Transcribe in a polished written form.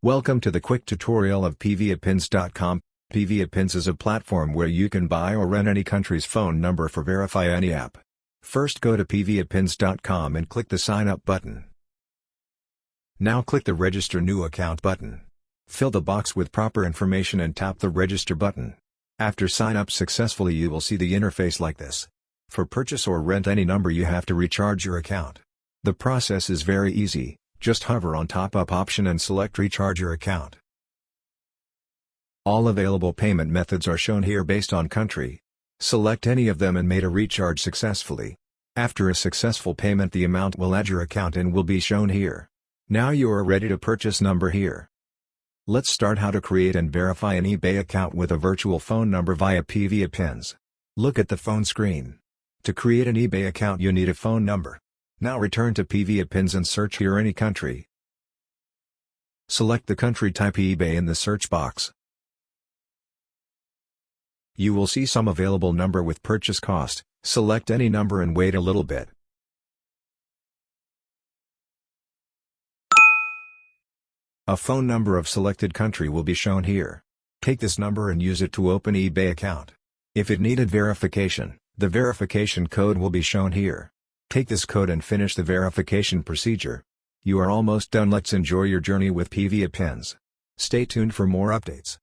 Welcome to the quick tutorial of PVAPins.com. PVAPins is a platform where you can buy or rent any country's phone number for verify any app. First go to PVAPins.com and click the sign up button. Now click the register new account button. Fill the box with proper information and tap the register button. After sign up successfully you will see the interface like this. For purchase or rent any number you have to recharge your account. The process is very easy. Just hover on top up option and select recharge your account. All available payment methods are shown here based on country. Select any of them and made a recharge successfully. After a successful payment the amount will add your account and will be shown here. Now you are ready to purchase number here. Let's start how to create and verify an eBay account with a virtual phone number via PVAPins. Look at the phone screen. To create an eBay account you need a phone number. Now return to PVAPins and search here any country. Select the country, type eBay in the search box. You will see some available number with purchase cost. Select any number and wait a little bit. A phone number of selected country will be shown here. Take this number and use it to open eBay account. If it needed verification, the verification code will be shown here. Take this code and finish the verification procedure. You are almost done. Let's enjoy your journey with PVAPins. Stay tuned for more updates.